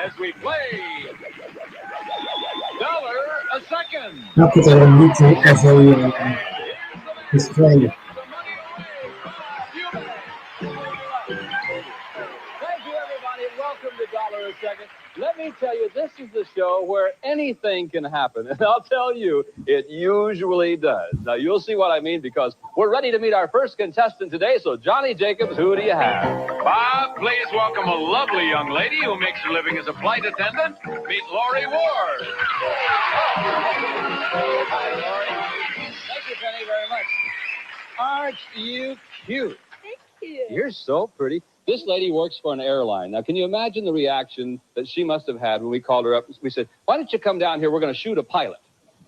as we play dollar a second. I'll put that on YouTube as a display. Thank you, everybody, and welcome to Dollar a Second. Let me tell you, this is the show where anything can happen, and I'll tell you, it usually does. Now, you'll see what I mean, because we're ready to meet our first contestant today, so Johnny Jacobs, who do you have? Bob, please welcome a lovely young lady who makes her living as a flight attendant. Meet Lori Ward. Hi, Lori. Thank you, Penny, very much. Aren't you cute? Thank you. You're so pretty. This lady works for an airline. Now, can you imagine the reaction that she must have had when we called her up? We said, why don't you come down here? We're going to shoot a pilot.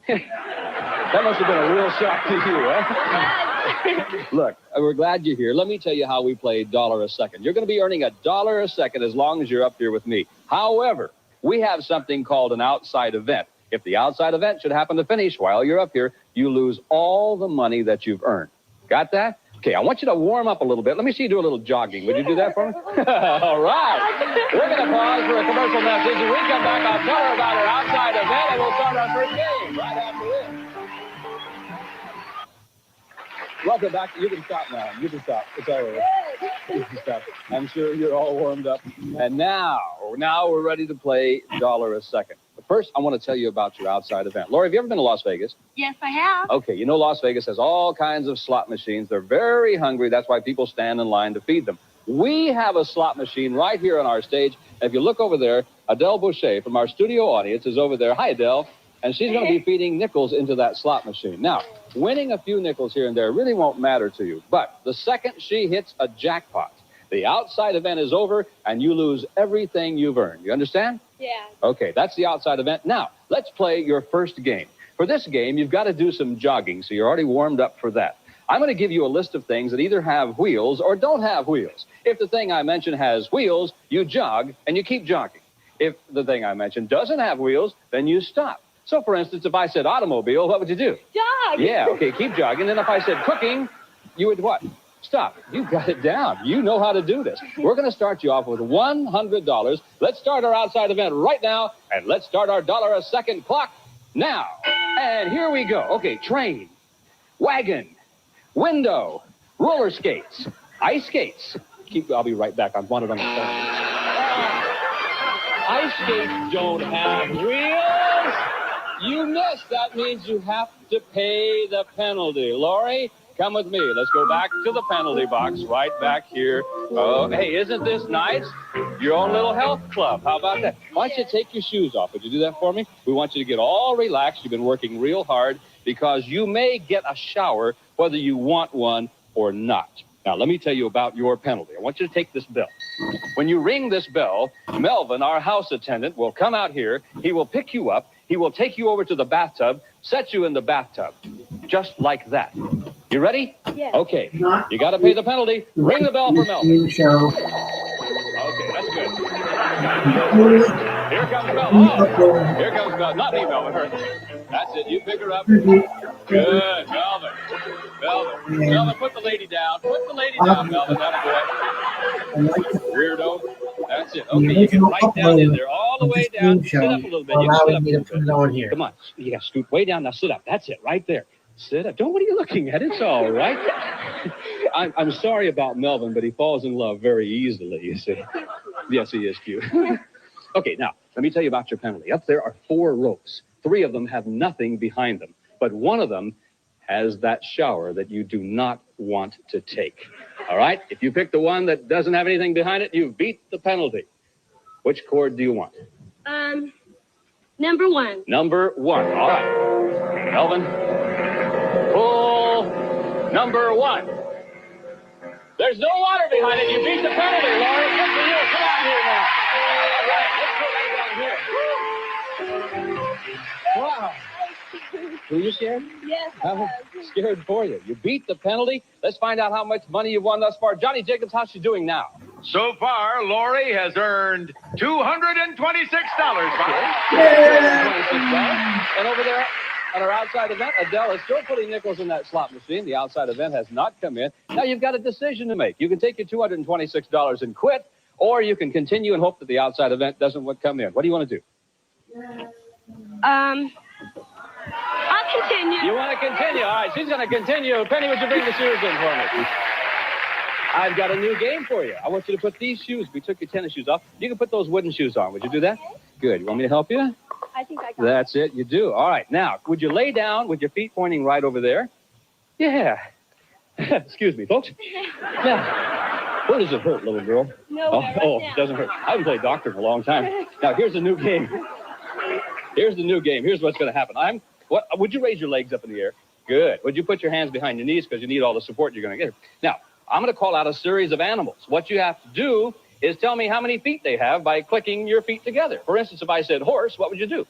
That must have been a real shock to you, huh? Look, we're glad you're here. Let me tell you how we play dollar a second. You're going to be earning $1 a second as long as you're up here with me. However, we have something called an outside event. If the outside event should happen to finish while you're up here, you lose all the money that you've earned. Got that? Okay, I want you to warm up a little bit. Let me see you do a little jogging. Would you do that for me? All right. We're going to pause for a commercial message. When we come back, I'll tell her about her outside event, and we'll start our first game right after this. Welcome back. You can stop now. You can stop. It's all right. You can stop. I'm sure you're all warmed up. And now we're ready to play dollar a second. But first, I want to tell you about your outside event. Lori, have you ever been to Las Vegas? Yes, I have. Okay, you know Las Vegas has all kinds of slot machines. They're very hungry. That's why people stand in line to feed them. We have a slot machine right here on our stage. If you look over there, Adele Boucher from our studio audience is over there. Hi, Adele. And she's going to be feeding nickels into that slot machine. Now, winning a few nickels here and there really won't matter to you. But the second she hits a jackpot, the outside event is over, and you lose everything you've earned. You understand? Yeah. Okay, that's the outside event. Now, let's play your first game. For this game, you've got to do some jogging, so you're already warmed up for that. I'm going to give you a list of things that either have wheels or don't have wheels. If the thing I mentioned has wheels, you jog, and you keep jogging. If the thing I mentioned doesn't have wheels, then you stop. So, for instance, if I said automobile, what would you do? Jog. Yeah, okay, keep jogging. Then if I said cooking, you would what? Stop. You got it down. You know how to do this. We're going to start you off with $100. Let's start our outside event right now, and let's start our dollar a second clock now. And here we go. Okay, train, wagon, window, roller skates, ice skates. I'll be right back. I want it on the phone. Ice skates don't have wheels. You missed. That means you have to pay the penalty. Lori, come with me. Let's go back to the penalty box right back here. Oh, hey, isn't this nice? Your own little health club. How about that? Why don't you take your shoes off? Would you do that for me? We want you to get all relaxed. You've been working real hard because you may get a shower whether you want one or not. Now, let me tell you about your penalty. I want you to take this bell. When you ring this bell, Melvin, our house attendant, will come out here. He will pick you up. He will take you over to the bathtub, set you in the bathtub, just like that. You ready? Yeah. Okay. You got to pay the penalty. Ring the bell for Melvin. Show. Okay, that's good. Here comes Melvin. Oh, here comes Melvin. Not me, Melvin. Her. That's it. You pick her up. Good, Melvin. Melvin, put the lady down. Put the lady down, Melvin. That'll do it. Weirdo. That's it. Okay, you get right down in there, all the way down. Sit up a little bit. You can sit up a little bit. Come on. You got to scoot way down. Now sit up. That's it. Right there. Sit up. What are you looking at? It's all right. I'm sorry about Melvin, but he falls in love very easily, you see. Yes, he is cute. Okay, now, let me tell you about your penalty. Up there are 4 ropes. 3 of them have nothing behind them, but one of them has that shower that you do not want to take. All right? If you pick the one that doesn't have anything behind it, you beat the penalty. Which cord do you want? Number 1. Number 1. All right. Melvin, pull number 1. There's no water behind it. You beat the penalty, Laurie. Good for you. Come on here now. All right. Let's go right down here. Wow. Were you scared? Yes, I I'm was. scared for you. You beat the penalty. Let's find out how much money you've won thus far. Johnny Jacobs, how's she doing now? So far, Lori has earned $226, Bob. And over there on our outside event, Adele is still putting nickels in that slot machine. The outside event has not come in. Now you've got a decision to make. You can take your $226 and quit, Or you can continue and hope that the outside event doesn't come in. What do you want to do? I'll continue. You want to continue? All right, she's going to continue. Penny, would you bring the shoes in for me? I've got a new game for you. I want you to put these shoes. We took your tennis shoes off. You can put those wooden shoes on. Would you do that? Okay. Good. You want me to help you? I think I got That's it. You do. All right. Now, would you lay down with your feet pointing right over there? Yeah. Excuse me, folks. Now, where does it hurt, little girl? No. It doesn't hurt. I haven't played doctor in a long time. Now, here's the new game. Here's the new game. Here's what's going to happen. Would you raise your legs up in the air? Good. Would you put your hands behind your knees because you need all the support you're going to get? Now, I'm going to call out a series of animals. What you have to do is tell me how many feet they have by clicking your feet together. For instance, if I said horse, what would you do?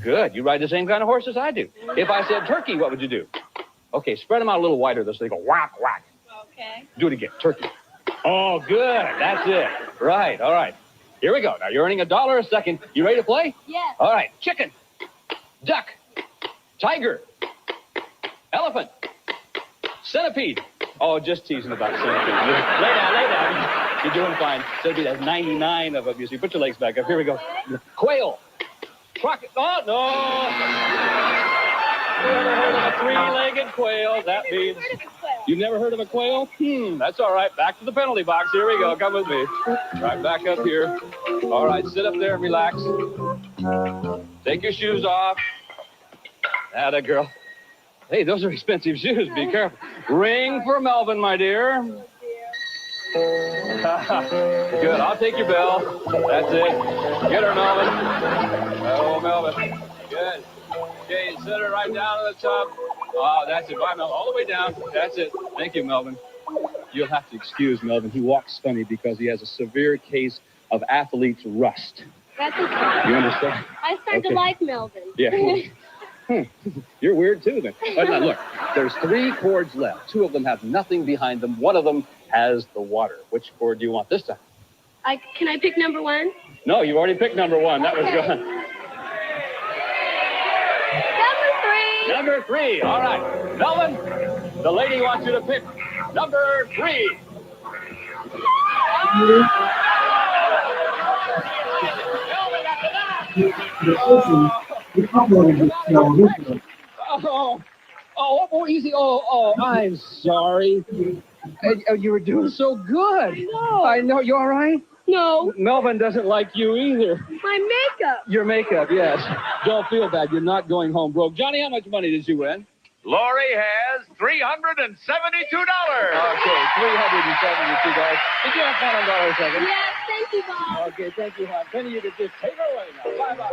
Good. You ride the same kind of horse as I do. If I said turkey, what would you do? Okay, spread them out a little wider so they go whack, whack. Okay. Do it again. Turkey. Oh, good. That's it. Right. All right. Here we go. Now, you're earning $1 a second. You ready to play? Yes. All right. Chicken. Duck. Tiger. Elephant. Centipede. Oh, just teasing about centipede. Lay down. You're doing fine. Centipede has 99 of them. You see, put your legs back up. Here we go. Quail. Oh, no. You ever heard of a three-legged quail? That means you've never heard of a quail? That's all right. Back to the penalty box. Here we go. Come with me. Right back up here. All right, sit up there and relax. Take your shoes off. Atta girl. Hey, those are expensive shoes. Be careful. Ring for Melvin, my dear. Good. I'll take your bell. That's it. Get her, Melvin. Oh, Melvin. Good. Okay, set her right down to the top. Oh, that's it. Bye, Melvin. All the way down. That's it. Thank you, Melvin. You'll have to excuse Melvin. He walks funny because he has a severe case of athlete's rust. That's okay. You understand? I started to like Melvin. Yeah. You're weird, too, then. But now, look, there's 3 chords left. 2 of them have nothing behind them. 1 of them has the water. Which chord do you want this time? Can I pick number 1? No, you already picked number 1. That was good. Number 3. All right. Melvin, the lady wants you to pick number 3. Oh, easy. Oh, I'm sorry. You were doing so good. I know. You all right? No. Melvin doesn't like you either. My makeup. Your makeup, yes. Don't feel bad. You're not going home broke. Johnny, how much money did you win? Laurie has $372. Okay, $372. Did you have fun on $1 a second? Yes, thank you, Bob. Okay, thank you, hon. Penny, you can just take her away now. Bye-bye.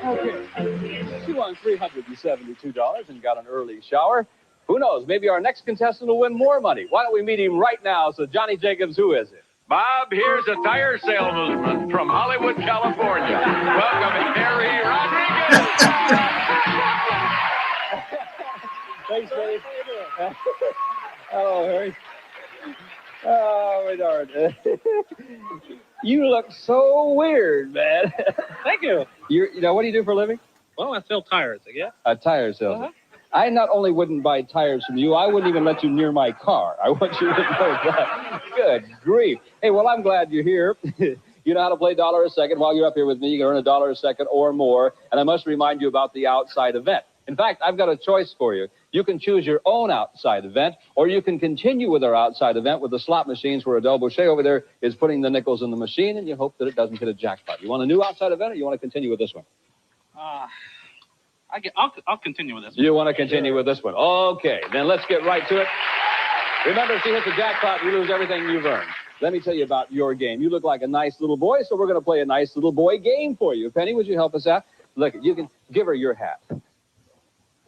Okay. She won $372 and got an early shower. Who knows? Maybe our next contestant will win more money. Why don't we meet him right now? So, Johnny Jacobs, who is it? Bob, here's a tire salesman from Hollywood, California. Welcome, Harry Rodriguez. Thanks, Harry. Hello, Harry. Oh, my darn. You look so weird, man. Thank you. You know, what do you do for a living? Well, I sell tires, I guess. A tire salesman. I not only wouldn't buy tires from you, I wouldn't even let you near my car. I want you to know that. Good grief. Hey, well, I'm glad you're here. You know how to play $1 a second. While you're up here with me, you can earn $1 a second or more. And I must remind you about the outside event. In fact, I've got a choice for you. You can choose your own outside event, or you can continue with our outside event with the slot machines where Adele Boucher over there is putting the nickels in the machine, and you hope that it doesn't hit a jackpot. You want a new outside event, or you want to continue with this one? I'll continue with this one. You want to continue with this one. Okay, then let's get right to it. Remember, if you hit the jackpot, you lose everything you've earned. Let me tell you about your game. You look like a nice little boy, so we're going to play a nice little boy game for you. Penny, would you help us out? Look, you can give her your hat.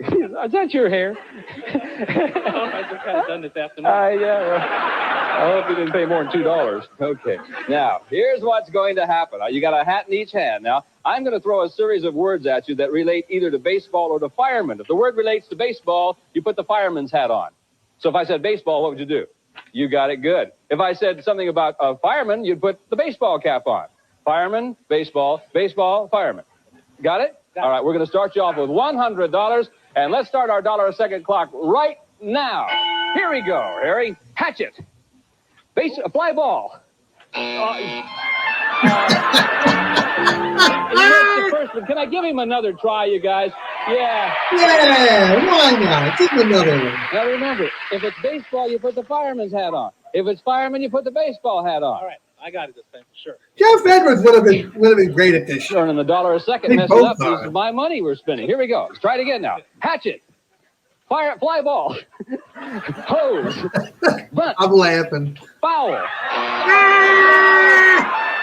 Is that your hair? I just kind of done this afternoon. Yeah. Well, I hope you didn't pay more than $2. Okay. Now, here's what's going to happen. You got a hat in each hand. Now, I'm going to throw a series of words at you that relate either to baseball or to firemen. If the word relates to baseball, you put the fireman's hat on. So if I said baseball, what would you do? You got it good. If I said something about a fireman, you'd put the baseball cap on. Fireman, baseball, fireman. Got it? All right, we're going to start you off with $100, and let's start our $1 a second clock right now. Here we go, Harry. Hatchet. Fly ball. He missed the first one. Can I give him another try, you guys? Yeah. Yeah, why not? Give him another one. Now remember, if it's baseball, you put the fireman's hat on. If it's fireman, you put the baseball hat on. All right, I got it this time for sure. Jeff Edwards would have been great at this. Earning the $1 a second, They mess it both up. This are. is my money we're spending. Here we go. Let's try it again now. Hatchet. Fly ball. Hose. Bunt. I'm laughing. Foul.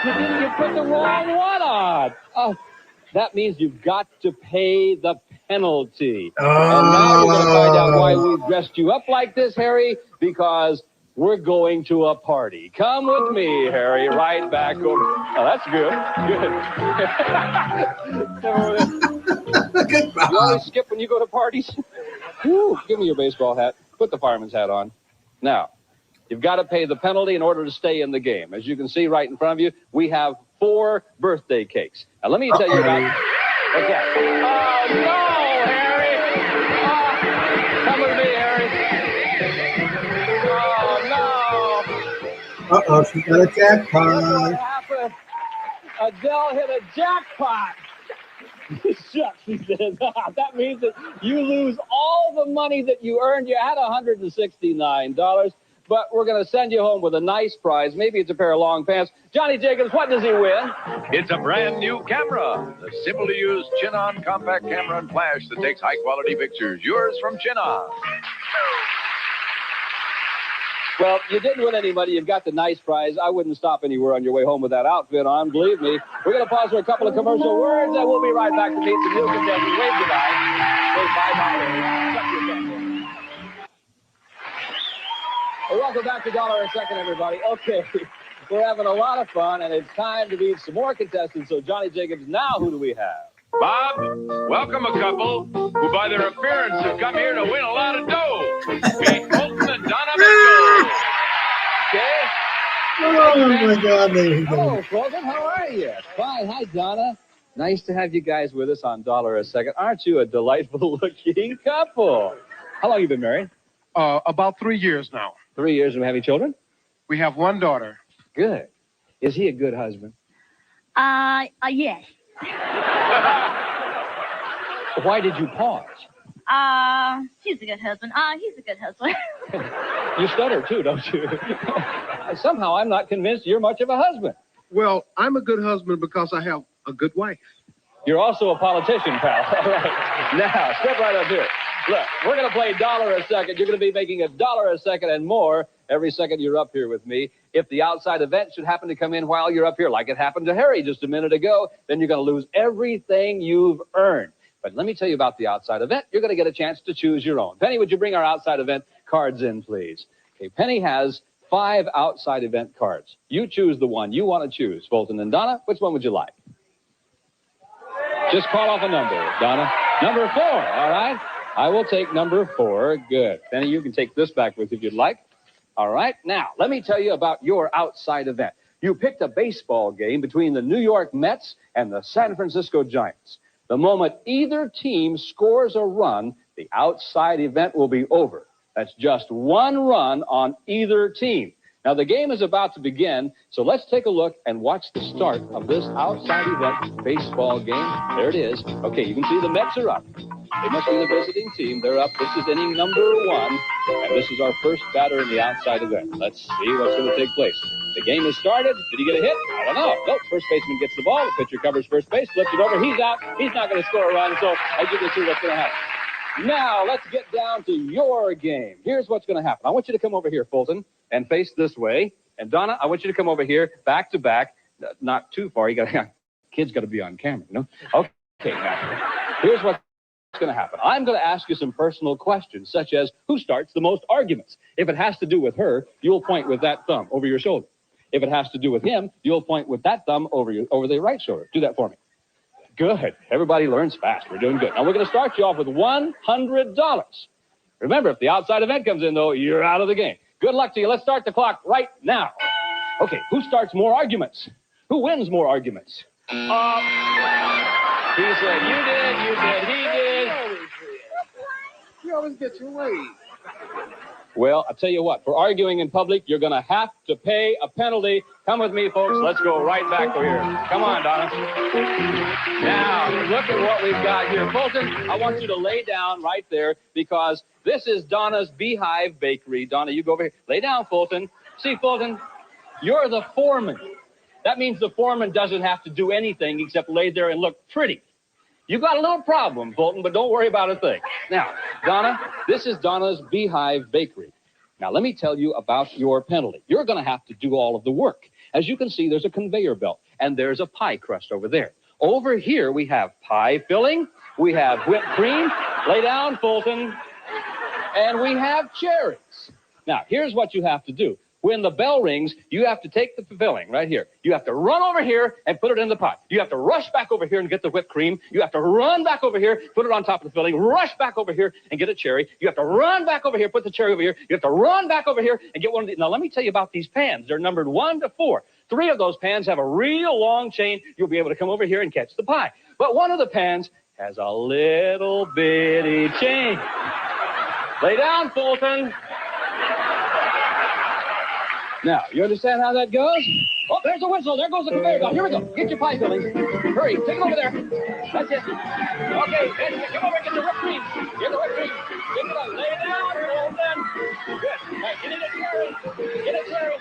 You put the wrong one on. Oh, that means you've got to pay the penalty. And now you're going to find out why we dressed you up like this, Harry, because we're going to a party. Come with me, Harry, right back over. Oh, that's good. Good. Good Bob. You always skip when you go to parties? Woo, give me your baseball hat. Put the fireman's hat on. Now, you've got to pay the penalty in order to stay in the game. As you can see right in front of you, we have 4 birthday cakes. Now, let me tell you about... What's that? Oh, no, Harry! Oh, come with me, Harry. Oh, no. Uh-oh, she got a jackpot. What happened? Adele hit a jackpot. Shucks, he says. That means that you lose all the money that you earned. You had $169, but we're going to send you home with a nice prize. Maybe it's a pair of long pants. Johnny Jacobs, what does he win? It's a brand new camera. The simple-to-use Chin-On compact camera and flash that takes high-quality pictures. Yours from Chin-On. Well, you didn't win any money. You've got the nice prize. I wouldn't stop anywhere on your way home with that outfit on. Believe me. We're going to pause for a couple of commercial words, and we'll be right back to meet some new contestants. Wave goodbye. Say bye-bye. Well, welcome back to $1 a Second, everybody. Okay, we're having a lot of fun, and it's time to meet some more contestants. So, Johnny Jacobs, now who do we have? Bob, welcome a couple who, by their appearance, have come here to win a lot of dough. Meet Fulton and Donna Mitchell. Okay. Oh, my God. There you go. Hello, Fulton. How are you? Fine. Hi, Donna. Nice to have you guys with us on $1 a Second. Aren't you a delightful-looking couple? How long have you been married? About 3 years now. 3 years. And we have any children? We have one daughter. Good. Is he a good husband? Yes. Why did you pause? She's a good husband. He's a good husband. You stutter, too, don't you? Somehow I'm not convinced you're much of a husband. Well, I'm a good husband because I have a good wife. You're also a politician, pal. All right. Now, step right up here. Look, we're going to play $1 a second. You're going to be making $1 a second and more every second you're up here with me. If the outside event should happen to come in while you're up here, like it happened to Harry just a minute ago, then you're going to lose everything you've earned. But let me tell you about the outside event. You're going to get a chance to choose your own. Penny, would you bring our outside event cards in, please? Okay, Penny has 5 outside event cards. You choose the one you want to choose. Fulton and Donna, which one would you like? Just call off a number, Donna. Number 4, all right? I will take number 4. Good. Penny, you can take this back with you if you'd like. All right. Now, let me tell you about your outside event. You picked a baseball game between the New York Mets and the San Francisco Giants. The moment either team scores a run, the outside event will be over. That's just 1 run on either team. Now, the game is about to begin, so let's take a look and watch the start of this outside event baseball game. There it is. Okay, you can see the Mets are up. They must be the visiting team. They're up. This is inning number 1, and this is our first batter in the outside event. Let's see what's going to take place. The game has started. Did he get a hit? I don't know. Nope. First baseman gets the ball. The pitcher covers first base, flips it over. He's out. He's not going to score a run, so as you can see what's going to happen. Now, let's get down to your game. Here's what's going to happen. I want you to come over here, Fulton, and face this way. And Donna, I want you to come over here, back to back, not too far. Kid's got to be on camera, you know? Okay, now, here's what's going to happen. I'm going to ask you some personal questions, such as, who starts the most arguments? If it has to do with her, you'll point with that thumb over your shoulder. If it has to do with him, you'll point with that thumb over the right shoulder. Do that for me. Good. Everybody learns fast. We're doing good. Now, we're going to start you off with $100. Remember, if the outside event comes in, though, you're out of the game. Good luck to you. Let's start the clock right now. Okay, who starts more arguments? Who wins more arguments? He said, you did, he did. You always get your way. Well, I'll tell you what. For arguing in public, you're going to have to pay a penalty. Come with me, folks. Let's go right back over here. Come on, Donna. Now, look at what we've got here. Fulton, I want you to lay down right there because this is Donna's Beehive Bakery. Donna, you go over here. Lay down, Fulton. See, Fulton, you're the foreman. That means the foreman doesn't have to do anything except lay there and look pretty. You've got a little problem, Fulton, but don't worry about a thing. Now, Donna, this is Donna's Beehive Bakery. Now, let me tell you about your penalty. You're going to have to do all of the work. As you can see, there's a conveyor belt, and there's a pie crust over there. Over here, we have pie filling. We have whipped cream. Lay down, Fulton. And we have cherries. Now, here's what you have to do. When the bell rings, you have to take the filling right here. You have to run over here and put it in the pot. You have to rush back over here and get the whipped cream. You have to run back over here, put it on top of the filling, rush back over here and get a cherry. You have to run back over here, put the cherry over here. You have to run back over here and get one of these. Now, let me tell you about these pans. They're numbered 1 to 4. 3 of those pans have a real long chain. You'll be able to come over here and catch the pie. But one of the pans has a little bitty chain. Lay down, Fulton. Now, you understand how that goes? Oh, there's a whistle. There goes the conveyor belt. Here we go. Get your pie filling. Hurry. Take it over there. That's it. Okay, come over and get the whipped cream. Get the whipped cream. Get it up. Lay it down, Fulton. Good. All right, get in a cherry. Get a cherry.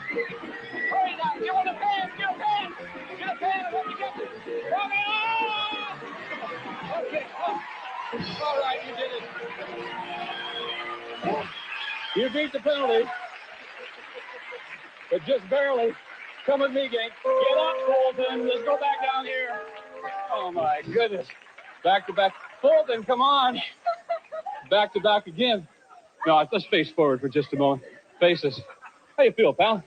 Hurry now. Get one of the pans. Get a pan. Get a pan. I hope you get it. Okay. All right, you did it. You beat the penalty. But just barely. Come with me, gang. Get up, Fulton. Let's go back down here. Oh, my goodness. Back to back. Fulton, come on. Back to back again. No, let's face forward for just a moment. Faces. How you feel, pal?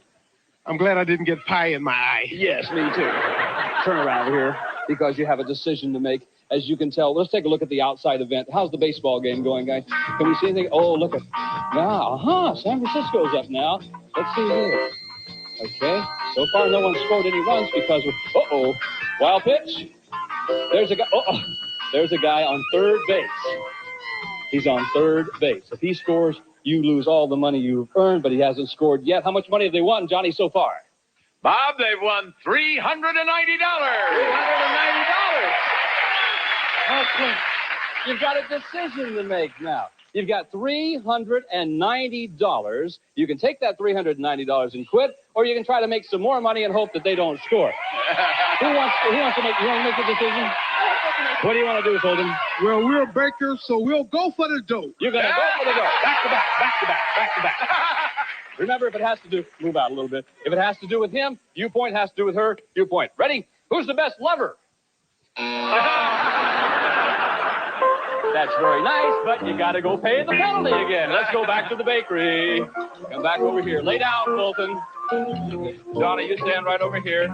I'm glad I didn't get pie in my eye. Yes, me too. Turn around here because you have a decision to make. As you can tell, let's take a look at the outside event. How's the baseball game going, guys? Can we see anything? Oh, look at... Now, San Francisco's up now. Let's see here. Okay, so far no one scored any runs because of, wild pitch. There's a guy, there's a guy on third base. He's on third base. If he scores, you lose all the money you've earned, but he hasn't scored yet. How much money have they won, Johnny, so far? Bob, they've won $390. $390. Okay, you've got a decision to make now. You've got $390. You can take that $390 and quit, or you can try to make some more money and hope that they don't score. Who wants to make? You want to make a decision? What do you want to do, Fulton? Well, we're bakers, so we'll go for the dough. You're going to go for the dough. Back to back, back to back, back to back. Remember, if it has to do, move out a little bit. If it has to do with him, you point. Has to do with her, you point. Ready? Who's the best lover? That's very nice, but you got to go pay the penalty again. Let's go back to the bakery. Come back over here. Lay down, Fulton. Johnny, you stand right over here.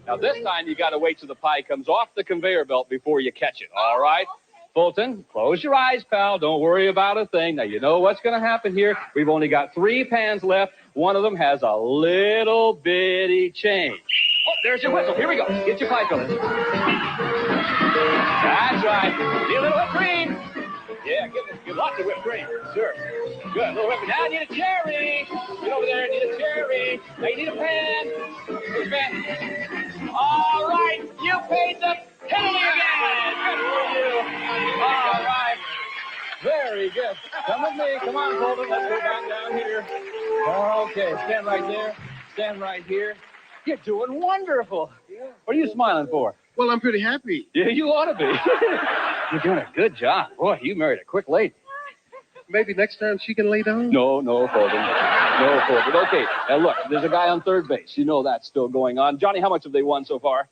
Now, this time you got to wait till the pie comes off the conveyor belt before you catch it. All right? Fulton, close your eyes, pal. Don't worry about a thing. Now, you know what's going to happen here. We've only got 3 pans left. One of them has a little bitty chain. Oh, there's your whistle. Here we go. Get your pie filling. That's right. Need a little whipped cream. Yeah, give lots of whipped cream. Sure. Good. A little whipped cream. Now I need a cherry. Get over there. Need a cherry. Now you need a pan. Here's a pan. All right. You paid the penalty again. Good for you. All right. Very good. Come with me. Come on, Fulton. Let's go back down here. Okay. Stand right there. Stand right here. You're doing wonderful. What are you smiling for? Well, I'm pretty happy. Yeah, you ought to be. You're doing a good job. Boy, you married a quick lady. Maybe next time she can lay down? No, Fulton. No, Fulton. Okay, now look, there's a guy on third base. You know that's still going on. Johnny, how much have they won so far?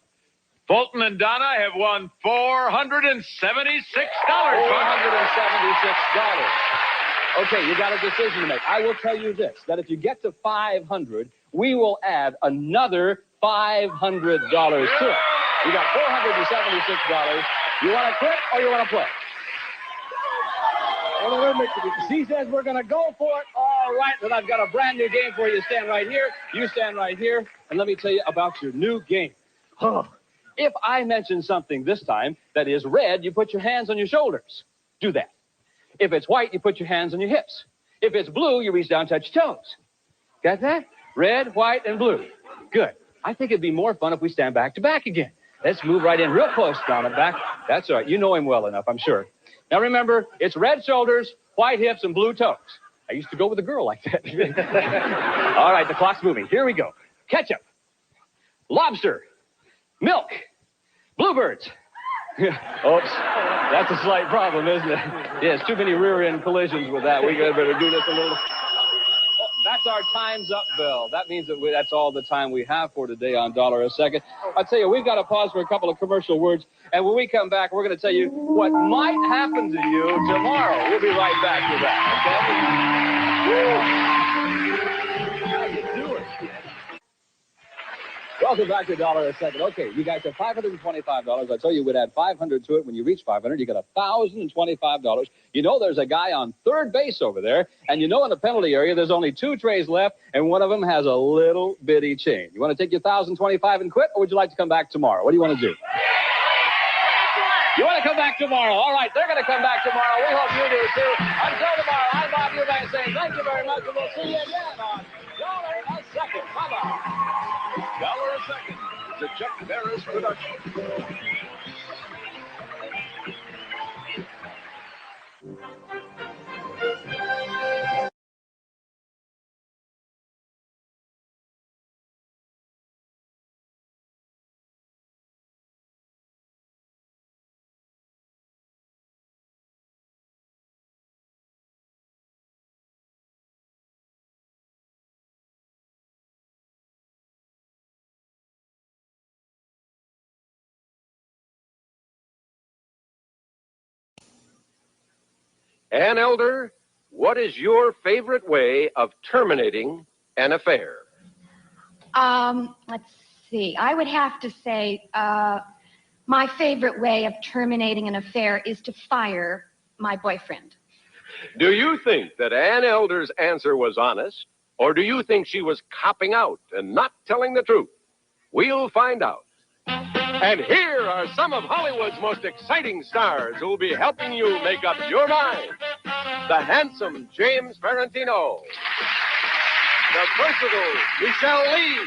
Fulton and Donna have won $476. $476. Okay, you got a decision to make. I will tell you this, that if you get to 500, we will add another $500 to it. You got $476. You want to quit or you want to play? She says we're going to go for it. All right, then I've got a brand new game for you. Stand right here. You stand right here. And let me tell you about your new game. Oh, if I mention something this time that is red, you put your hands on your shoulders. Do that. If it's white, you put your hands on your hips. If it's blue, you reach down and touch your toes. Got that? Red, white, and blue. Good. I think it'd be more fun if we stand back to back again. Let's move right in real close down and back. That's all right. You know him well enough, I'm sure. Now remember, it's red shoulders, white hips, and blue toes. I used to go with a girl like that. All right, the clock's moving. Here we go. Ketchup, lobster, milk, bluebirds. Oops, that's a slight problem, isn't it? Yes, too many rear-end collisions with that. We better do this a little. Oh, that's our time's up, Bill. That means that that's all the time we have for today on Dollar a Second. I'll tell you, we've got to pause for a couple of commercial words, and when we come back, we're going to tell you what might happen to you tomorrow. We'll be right back with that, okay? How you doing? Welcome back to Dollar a Second. Okay, you guys have $525. I told you we'd add 500 to it. When you reach 500, you get $1,025. You know there's a guy on third base over there, and you know in the penalty area there's only 2 trays left, and one of them has a little bitty chain. You want to take your $1,025 and quit, or would you like to come back tomorrow? What do you want to do? You want to come back tomorrow? All right, they're going to come back tomorrow. We hope you do too. Until tomorrow, I'm Bob Eubanks saying thank you very much, and we'll see you again on Dollar a Second. Bye-bye. Dollar a Second is a Chuck Barris production. Ann Elder, what is your favorite way of terminating an affair? Let's see. I would have to say my favorite way of terminating an affair is to fire my boyfriend. Do you think that Ann Elder's answer was honest, or do you think she was copping out and not telling the truth? We'll find out. And here are some of Hollywood's most exciting stars who'll be helping you make up your mind. The handsome James Ferrantino. The versatile Michelle Lee.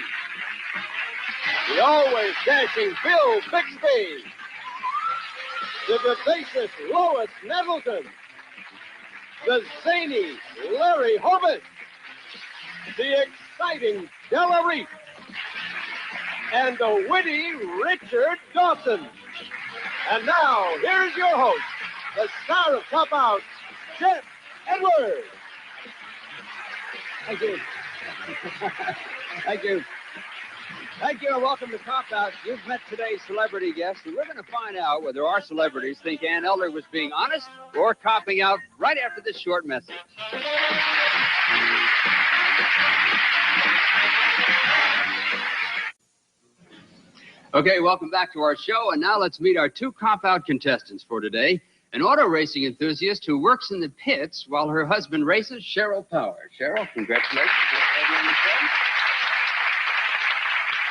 The always dashing Bill Bixby. The vivacious Lois Nettleton. The zany Larry Hobbit. The exciting Della Reese. And the witty Richard Dawson. And now, here's your host, the star of Cop Out, Jeff Edwards. Thank you. Thank you. Thank you, and welcome to Cop Out. You've met today's celebrity guests, and we're going to find out whether our celebrities think Ann Elder was being honest or copping out right after this short message. Okay, welcome back to our show, and now let's meet our 2 cop-out contestants for today. An auto racing enthusiast who works in the pits while her husband races, Cheryl Power. Cheryl, congratulations.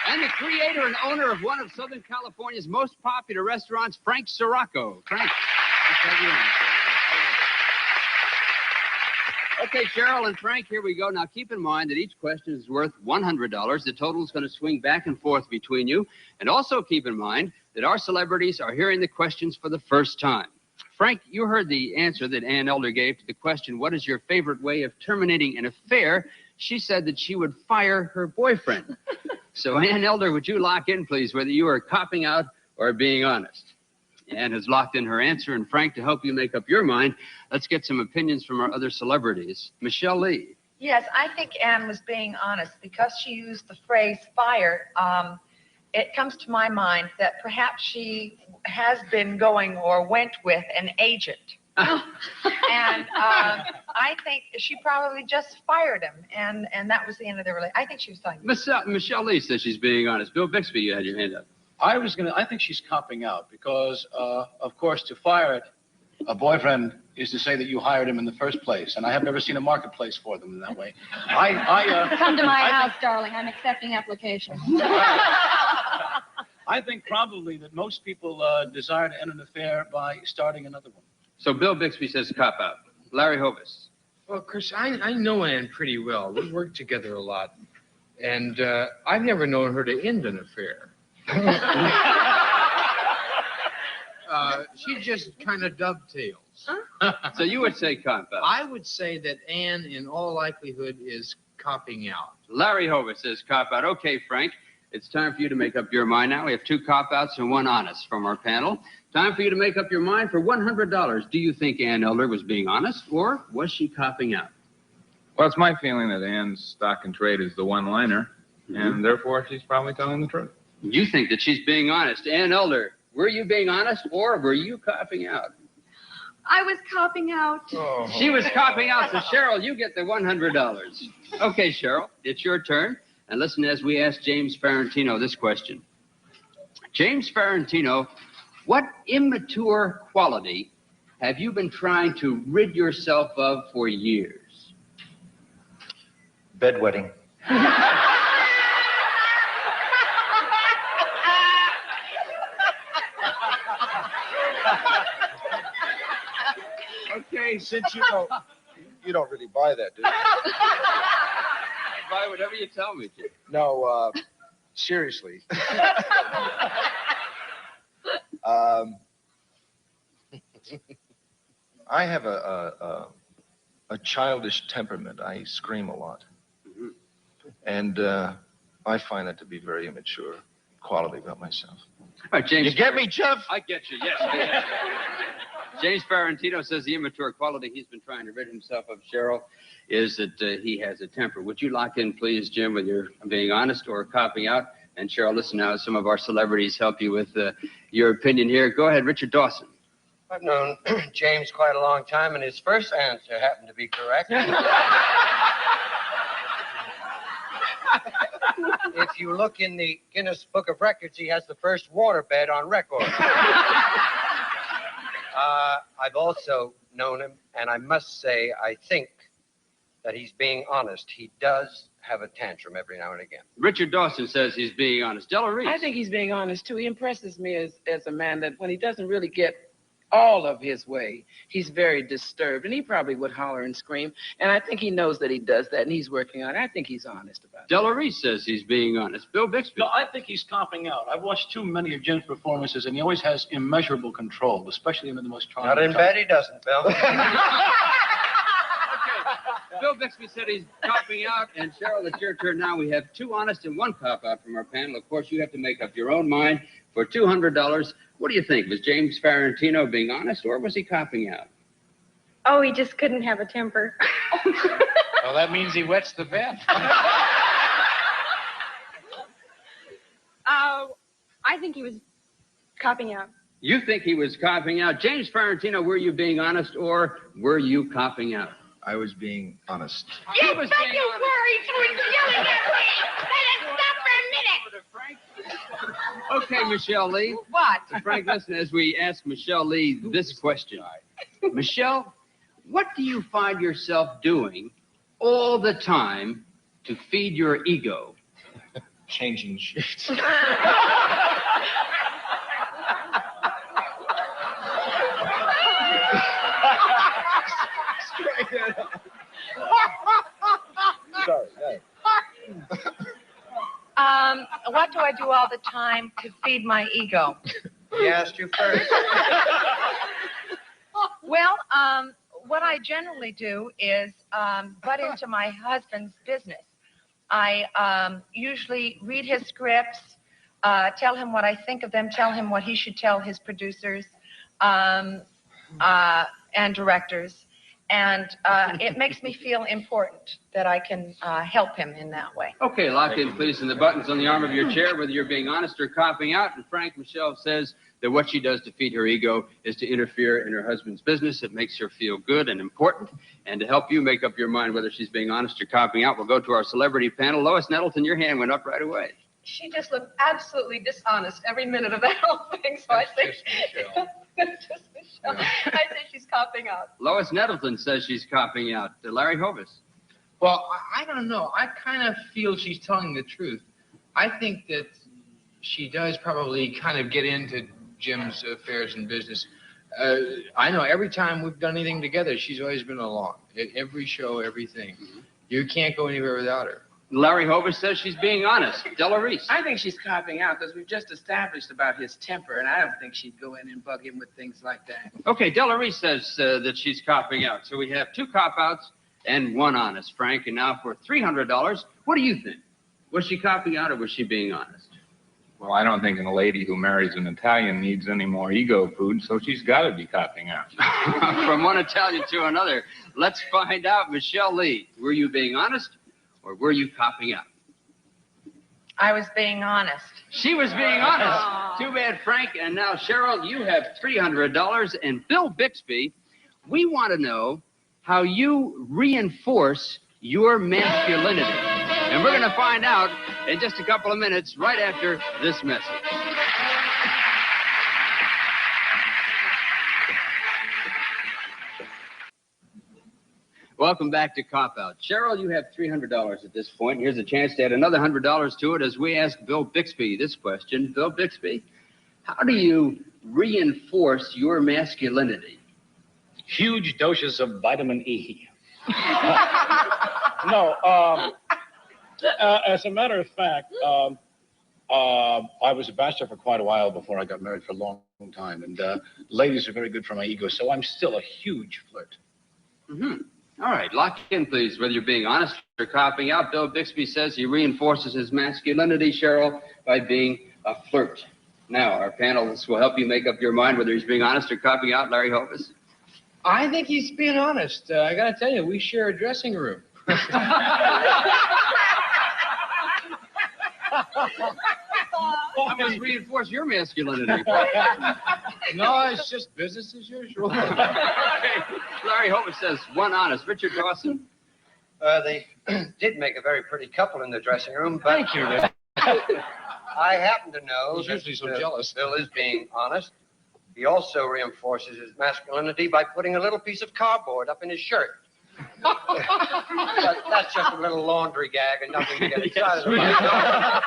And the creator and owner of one of Southern California's most popular restaurants, Frank Sirocco. Frank, let's have you on. Okay, Cheryl and Frank, here we go. Now, keep in mind that each question is worth $100. The total is going to swing back and forth between you. And also keep in mind that our celebrities are hearing the questions for the first time. Frank, you heard the answer that Ann Elder gave to the question, what is your favorite way of terminating an affair? She said that she would fire her boyfriend. So, Ann Elder, would you lock in, please, whether you are copping out or being honest? Ann has locked in her answer, and Frank, to help you make up your mind, let's get some opinions from our other celebrities. Michelle Lee. Yes, I think Ann was being honest because she used the phrase fire. It comes to my mind that perhaps she has been going or went with an agent. And I think she probably just fired him, and that was the end of the relationship. I think she was talking. Michelle Lee says she's being honest. Bill Bixby, you had your hand up. I think she's copping out because, of course, to fire a boyfriend is to say that you hired him in the first place, and I have never seen a marketplace for them in that way. Come to my house, darling. I'm accepting applications. I think probably that most people desire to end an affair by starting another one. So Bill Bixby says cop out. Larry Hovis. Well, Chris, I know Ann pretty well. We work together a lot. And I've never known her to end an affair. She just kind of dovetails. So you would say cop out? I would say that Ann, in all likelihood, is copping out. Larry Hovis says cop out. Okay, Frank, it's time for you to make up your mind now. We have 2 cop outs and 1 honest from our panel. Time for you to make up your mind for $100. Do you think Ann Elder was being honest, or was she copping out? Well, it's my feeling that Ann's stock and trade is the one-liner, and therefore she's probably telling the truth. You think that she's being honest. Ann Elder, were you being honest, or were you copping out? I was copping out. Oh. She was copping out, so Cheryl, you get the $100. Okay, Cheryl, it's your turn. And listen as we ask James Ferrantino this question. James Ferrantino, what immature quality have you been trying to rid yourself of for years? Bedwetting. Okay, since you don't really buy that, do you? I buy whatever you tell me to. No, seriously. I have a childish temperament. I scream a lot. And I find that to be very immature quality about myself. All right, James. You get me, Geoff? I get you, yes. James Ferrantino says the immature quality he's been trying to rid himself of, Cheryl, is that he has a temper. Would you lock in, please, Jim, with your being honest or copping out? And Cheryl, listen now, some of our celebrities help you with your opinion here. Go ahead, Richard Dawson. I've known James quite a long time, and his first answer happened to be correct. If you look in the Guinness Book of Records, he has the first waterbed on record. I've also known him, and I must say, I think that he's being honest. He does have a tantrum every now and again. Richard Dawson says he's being honest. Della Reese. I think he's being honest, too. He impresses me as a man that when he doesn't really get all of his way, he's very disturbed, and he probably would holler and scream, and I think he knows that he does that, and he's working on it. I think he's honest about it. Della Reese says he's being honest. Bill Bixby. No, I think he's copping out. I've watched too many of Jim's performances, and he always has immeasurable control, especially in the most trying Not in bed, he doesn't, Bill. Bill Bixby said he's copping out, and Cheryl, it's your turn now. We have 2 honest and 1 cop-out from our panel. Of course, you have to make up your own mind for $200. What do you think? Was James Ferrantino being honest, or was he copping out? Oh, he just couldn't have a temper. Well, that means he wets the bed. I think he was copping out. You think he was copping out. James Ferrantino, were you being honest, or were you copping out? I was being honest. Yes, but you were. He was yelling at me. Let us stop for a minute. Okay, Michelle Lee. What? Frank, listen, as we ask Michelle Lee this question. Michelle, what do you find yourself doing all the time to feed your ego? Changing sheets. Sorry. What do I do all the time to feed my ego? He asked you first. Well, what I generally do is butt into my husband's business. I usually read his scripts, tell him what I think of them, tell him what he should tell his producers and directors. And it makes me feel important that I can help him in that way. Okay, lock in, please, and the buttons on the arm of your chair, whether you're being honest or copping out. And Frank, Michelle says that what she does to feed her ego is to interfere in her husband's business. It makes her feel good and important. And to help you make up your mind whether she's being honest or copping out, we'll go to our celebrity panel. Lois Nettleton, your hand went up right away. She just looked absolutely dishonest every minute of that whole thing, so I think... That's just Michelle. I say she's copping out. Lois Nettleton says she's copping out. Larry Hovis. Well, I don't know. I kind of feel she's telling the truth. I think that she does probably kind of get into Jim's affairs and business I know every time we've done anything together, she's always been along. At every show, everything. You can't go anywhere without her. Larry Hovis says she's being honest. Della Reese. I think she's copping out because we've just established about his temper, and I don't think she'd go in and bug him with things like that. Okay, Della Reese says that she's copping out. So we have 2 cop-outs and 1 honest, Frank. And now for $300, what do you think? Was she copping out or was she being honest? Well, I don't think a lady who marries an Italian needs any more ego food, so she's got to be copping out. From one Italian to another. Let's find out. Michelle Lee, were you being honest or were you copping out? I was being honest. She was being honest. Too bad, Frank. And now, Cheryl, you have $300. And Bill Bixby, we want to know how you reinforce your masculinity. And we're going to find out in just a couple of minutes, right after this message. Welcome back to Cop Out. Cheryl, you have $300 at this point. Here's a chance to add another $100 to it as we ask Bill Bixby this question. Bill Bixby, how do you reinforce your masculinity? Huge doses of vitamin E. No, as a matter of fact, I was a bachelor for quite a while before I got married for a long time. And ladies are very good for my ego, so I'm still a huge flirt. Mm-hmm. All right, lock in, please, whether you're being honest or copping out. Bill Bixby says he reinforces his masculinity, Cheryl, by being a flirt. Now, our panelists will help you make up your mind whether he's being honest or copping out. Larry Hovis. I think he's being honest. I got to tell you, we share a dressing room. I must reinforce your masculinity. No, it's just business as usual. Okay. Larry Hovis says 1 honest. Richard Dawson. They did make a very pretty couple in the dressing room, but Thank you, Rick. I happen to know He's usually so jealous. Bill is being honest. He also reinforces his masculinity by putting a little piece of cardboard up in his shirt. But that's just a little laundry gag and nothing to get excited about.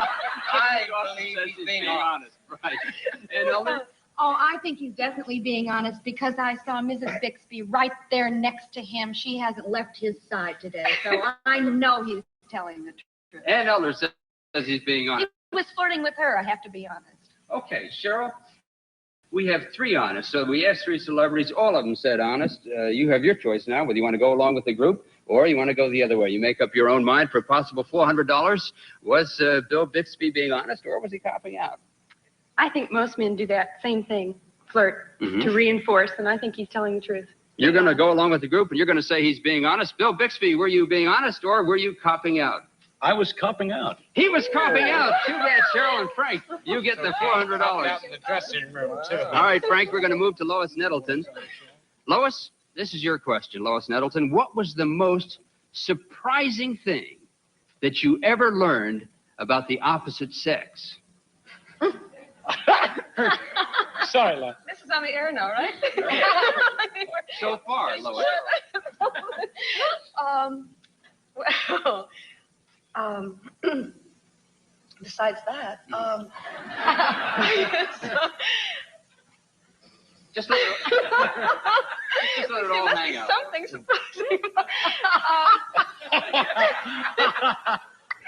I believe he's being honest. Right. And Elder? Oh, I think he's definitely being honest because I saw Mrs. Bixby right there next to him. She hasn't left his side today, so I know he's telling the truth. And Elder says he's being honest. He was flirting with her, I have to be honest. Okay, Cheryl, we have 3 honest. So we asked 3 celebrities. All of them said honest. You have your choice now, whether you want to go along with the group or you want to go the other way. You make up your own mind for a possible $400. Was Bill Bixby being honest or was he copping out? I think most men do that same thing, flirt, to reinforce, and I think he's telling the truth. You're going to go along with the group and you're going to say he's being honest. Bill Bixby, were you being honest or were you copping out? I was copping out. He was copping out. Too bad, Cheryl and Frank. You get the $400. Out in the dressing room, too. All right, Frank, we're going to move to Lois Nettleton. Lois, this is your question, Lois Nettleton. What was the most surprising thing that you ever learned about the opposite sex? Sorry, Lois. This is on the air now, right? So far, Lois. Well, besides that, Just let it all hang out. Something surprising.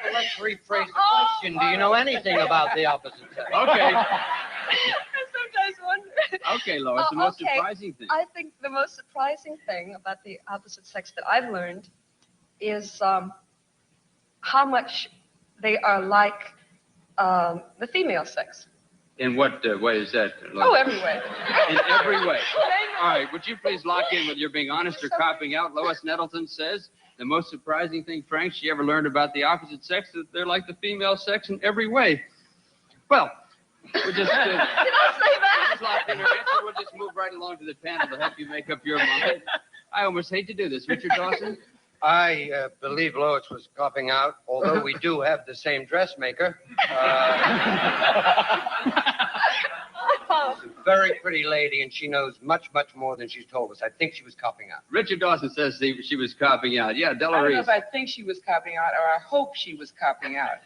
Well, let's rephrase the question. Do you know anything about the opposite sex? Okay. I sometimes wonder. Okay, Lois, the most surprising thing. I think the most surprising thing about the opposite sex that I've learned is how much they are like the female sex. In what way is that, Lois? Oh, every way. In every way. All right, would you please lock in whether you're being honest or copping out? Lois Nettleton says the most surprising thing, Frank, she ever learned about the opposite sex is that they're like the female sex in every way. Well, we're just... Did I say that? Just locked in her answer. We'll just move right along to the panel to help you make up your mind. I almost hate to do this. Richard Dawson? I believe Lois was copping out, although we do have the same dressmaker. She's a very pretty lady, and she knows much, much more than she's told us. I think she was copping out. Richard Dawson says she was copping out. Yeah, Della I don't know Reese. if I think she was copping out or I hope she was copping out.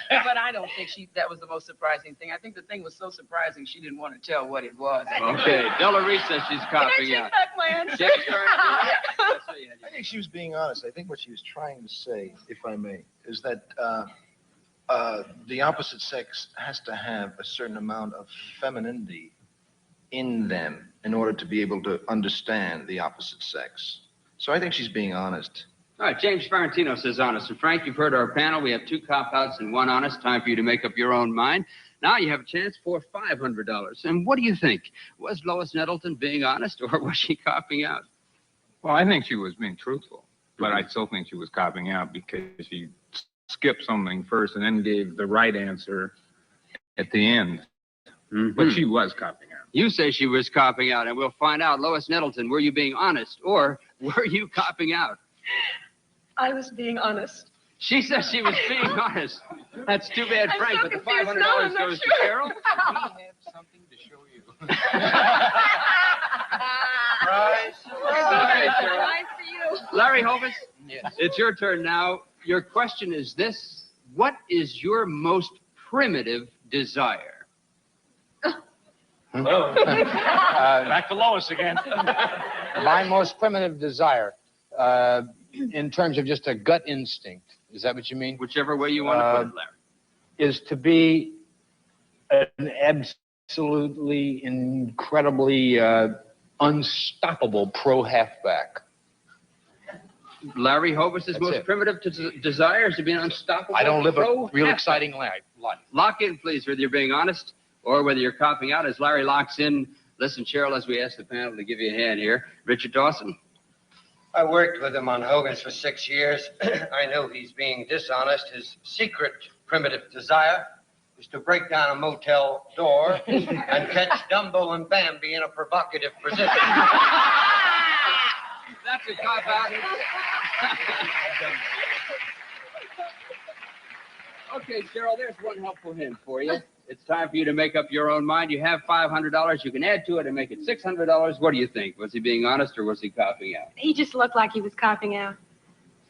But I don't think that was the most surprising thing. I think the thing was so surprising she didn't want to tell what it was. Okay, Della Reese says she's copying out. back my answer? Jake's turn. I think she was being honest. I think what she was trying to say, if I may, is that the opposite sex has to have a certain amount of femininity in them in order to be able to understand the opposite sex. So I think she's being honest. All right, James Ferrantino says honest. And Frank, you've heard our panel. We have 2 cop-outs and 1 honest. Time for you to make up your own mind. Now you have a chance for $500. And what do you think? Was Lois Nettleton being honest, or was she copying out? Well, I think she was being truthful, but I still think she was copying out because she skipped something first and then gave the right answer at the end. But she was copying out. You say she was copying out, and we'll find out. Lois Nettleton, were you being honest, or were you copying out? I was being honest. She says she was being honest. That's too bad, I'm Frank, so but the confused. $500 No, I'm not goes sure. to Carol. We have something to show you. Okay, Carol. Surprise for you. Larry Hovis, Yes. it's your turn now. Your question is this. What is your most primitive desire? Back to Lois again. My most primitive desire, in terms of just a gut instinct, is that what you mean? Whichever way you want to put it, Larry. Is to be an absolutely incredibly unstoppable pro halfback. Larry Hovis' That's most it. primitive desire is to be an unstoppable I don't live a pro real halfback. exciting life. Lock in, please, whether you're being honest or whether you're copying out. As Larry locks in, listen, Cheryl, as we ask the panel to give you a hand here. Richard Dawson. I worked with him on Hogan's for 6 years. I know he's being dishonest. His secret primitive desire is to break down a motel door and catch Dumbo and Bambi in a provocative position. That's a cop-out. Okay, Cheryl, there's one helpful hint for you. It's time for you to make up your own mind. You have $500. You can add to it and make it $600. What do you think? Was he being honest or was he copying out? He just looked like he was copying out.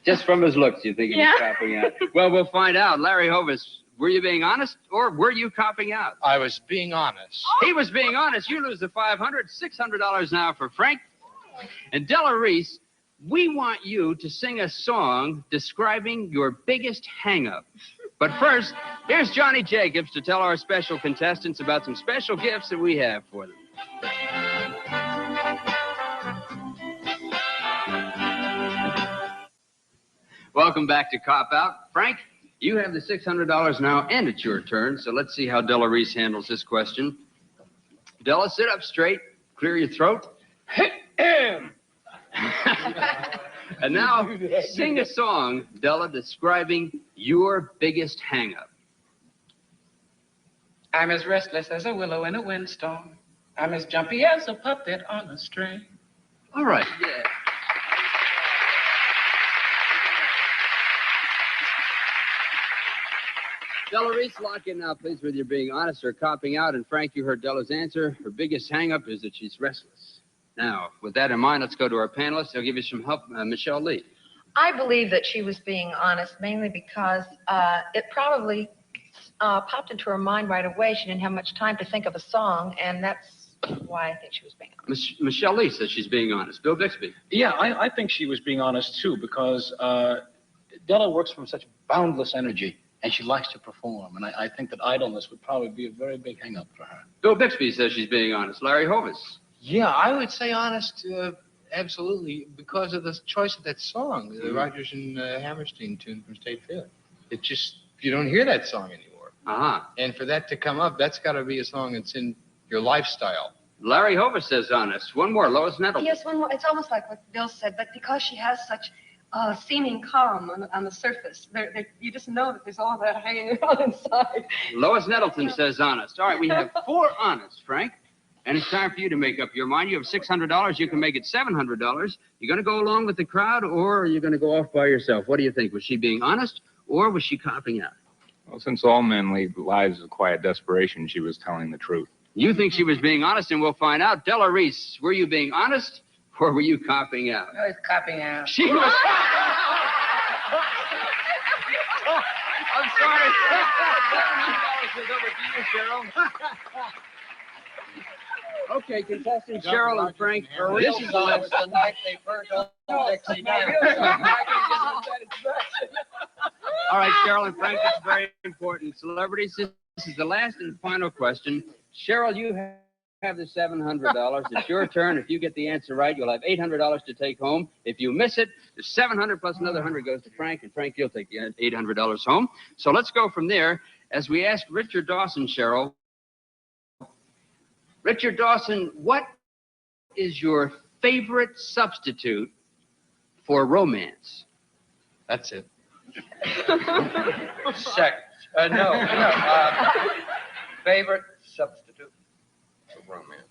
Just from his looks, you think he was Yeah. copying out? Well, we'll find out. Larry Hovis, were you being honest or were you copying out? I was being honest. He was being honest. You lose the $500. $600 now for Frank. And Della Reese, we want you to sing a song describing your biggest hang-up. But first, here's Johnny Jacobs to tell our special contestants about some special gifts that we have for them. Welcome back to Cop Out. Frank, you have the $600 now, and it's your turn, so let's see how Della Reese handles this question. Della, sit up straight, clear your throat. And now, sing a song, Della, describing your biggest hang-up. I'm as restless as a willow in a windstorm. I'm as jumpy as a puppet on a string. All right. Yeah. Della Reese, lock in now, please, whether you're being honest or copying out. And Frank, you heard Della's answer. Her biggest hang-up is that she's restless. Now, with that in mind, let's go to our panelists. They'll give you some help. Michelle Lee. I believe that she was being honest mainly because it probably popped into her mind right away. She didn't have much time to think of a song, and that's why I think she was being honest. Michelle Lee says she's being honest. Bill Bixby. Yeah, I think she was being honest, too, because Della works from such boundless energy, and she likes to perform. And I think that idleness would probably be a very big hang-up for her. Bill Bixby says she's being honest. Larry Hovis. Yeah, I would say honest, absolutely, because of the choice of that song, the Rodgers and Hammerstein tune from State Fair. It just, you don't hear that song anymore. Uh-huh. And for that to come up, that's got to be a song that's in your lifestyle. Larry Hovis says honest. One more, Lois Nettleton. Yes, one more. It's almost like what Bill said, but because she has such seeming calm on the surface, you just know that there's all that hanging around inside. Lois Nettleton says honest. All right, we have 4 honest, Frank. And it's time for you to make up your mind. You have $600. You can make it $700. You going to go along with the crowd, or are you going to go off by yourself? What do you think? Was she being honest, or was she copying out? Well, since all men lead lives of quiet desperation, she was telling the truth. You think she was being honest, and we'll find out. Della Reese, were you being honest, or were you copying out? I was copying out. She was... I'm sorry. $700 is over to you, Cheryl. Okay, contestants Cheryl and Frank. This is the last. The night they burned up Dixie down. All right, Cheryl and Frank, it's very important. Celebrities, this is the last and final question. Cheryl, you have the $700. It's your turn. If you get the answer right, you'll have $800 to take home. If you miss it, the $700 plus another $100 goes to Frank, and Frank, you'll take the $800 home. So let's go from there. As we ask Richard Dawson, Cheryl. Richard Dawson, what is your favorite substitute for romance? That's it. Sex. Favorite substitute for romance.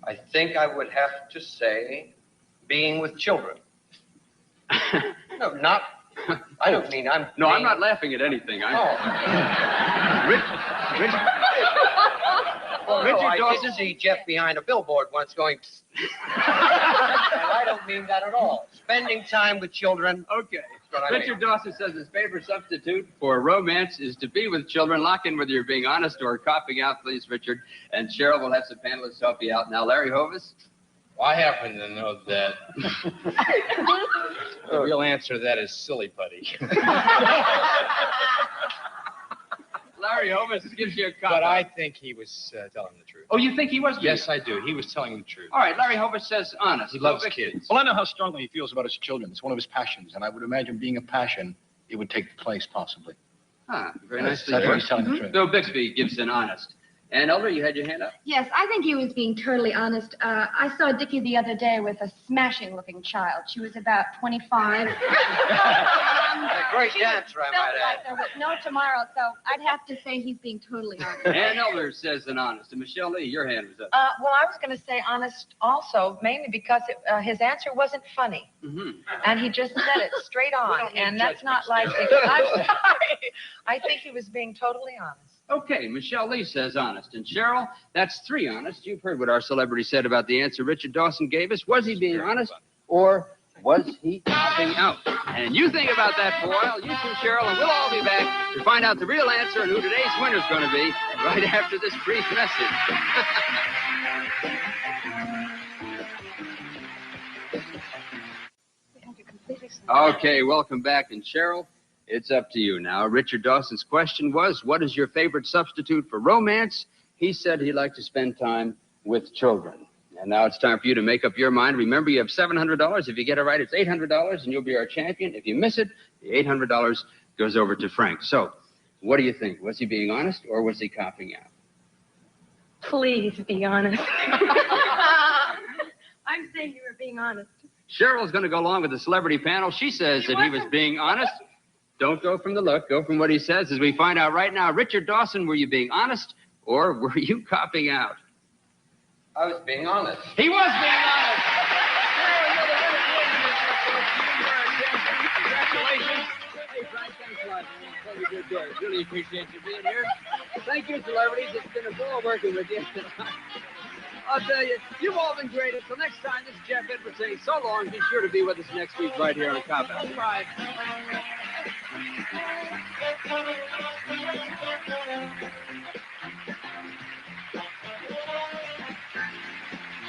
I think I would have to say being with children. No, not. I don't mean I'm. No, I'm not laughing at anything. Richard Dawson, see Geoffe behind a billboard once going, and I don't mean that at all. Spending time with children. Okay. Richard Dawson says his favorite substitute for romance is to be with children. Lock in whether you're being honest or copping out, please, Richard. And Cheryl will have some panelists help you out. Now, Larry Hovis. Well, I happen to know that the real answer to that is silly putty. Larry Hovis gives you a cop. But I think he was telling the truth. Oh, you think he was? Yes, I do. He was telling the truth. All right, Larry Hovis says honest. He loves kids. Well, I know how strongly he feels about his children. It's one of his passions, and I would imagine being a passion, it would take the place, possibly. Very nicely That's done. why he's telling the truth. Bill Bixby gives an honest. And Elder, you had your hand up? Yes, I think he was being totally honest. I saw Dickie the other day with a smashing-looking child. She was about 25. A great dancer, I might add. There was no tomorrow, so I'd have to say he's being totally honest. And Elder says an honest. And Michelle Lee, your hand was up. Well, I was going to say honest also, mainly because his answer wasn't funny. Mm-hmm. And he just said it straight on. And that's not like I'm sorry. I think he was being totally honest. Okay, Michelle Lee says honest. And Cheryl, that's 3 honest. You've heard what our celebrity said about the answer Richard Dawson gave us. Was he being honest or was he copping out? And you think about that for a while. You too, Cheryl, and we'll all be back to find out the real answer and who today's winner's going to be right after this brief message. Okay, welcome back. And Cheryl, it's up to you now. Richard Dawson's question was, what is your favorite substitute for romance? He said he'd like to spend time with children. And now it's time for you to make up your mind. Remember, you have $700. If you get it right, it's $800, and you'll be our champion. If you miss it, the $800 goes over to Frank. So, what do you think? Was he being honest, or was he copping out? Please be honest. I'm saying you were being honest. Cheryl's going to go along with the celebrity panel. She says that he was being honest. Don't go from the look. Go from what he says as we find out right now. Richard Dawson, were you being honest or were you copping out? I was being honest. He was being honest. Congratulations. Hey, Frank, thanks a lot. What a good day. Really appreciate you being here. Thank you, celebrities. It's been a ball working with you. I'll tell you, you've all been great. Until next time, this is Geoffe Edwards saying so long. Be sure to be with us next week right here on Cop Out. Bye.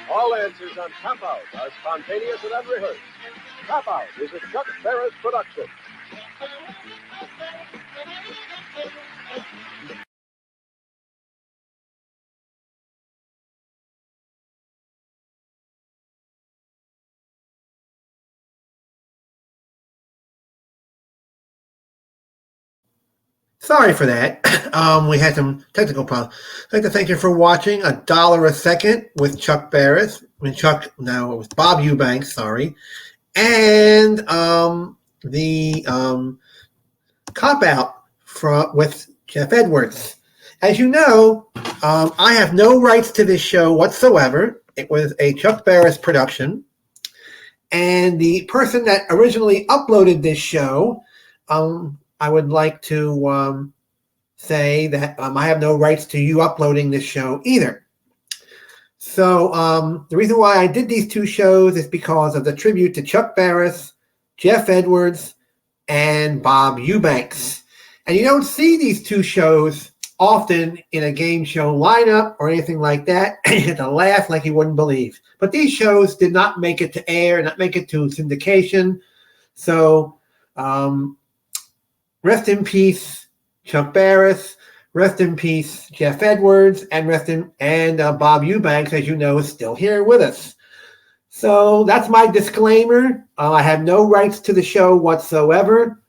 All answers on Cop Out are spontaneous and unrehearsed. Cop Out is a Chuck Barris production. Sorry for that. We had some technical problems. I'd like to thank you for watching $1 a Second with Chuck Barris. With Bob Eubanks, sorry. And the Cop Out with Geoffe Edwards. As you know, I have no rights to this show whatsoever. It was a Chuck Barris production. And the person that originally uploaded this show, I would like to say that I have no rights to you uploading this show either. So the reason why I did these 2 shows is because of the tribute to Chuck Barris, Geoffe Edwards, and Bob Eubanks. And you don't see these two shows often in a game show lineup or anything like that. You had to laugh like you wouldn't believe. But these shows did not make it to air, not make it to syndication. So rest in peace, Chuck Barris. Rest in peace, Geoffe Edwards, and Bob Eubanks, as you know, is still here with us. So that's my disclaimer. I have no rights to the show whatsoever,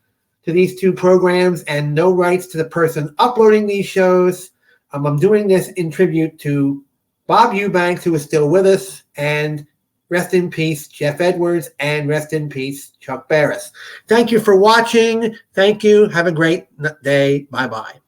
to these two programs, and no rights to the person uploading these shows. I'm doing this in tribute to Bob Eubanks, who is still with us, and rest in peace, Geoffe Edwards, and rest in peace, Chuck Barris. Thank you for watching. Thank you. Have a great day. Bye-bye.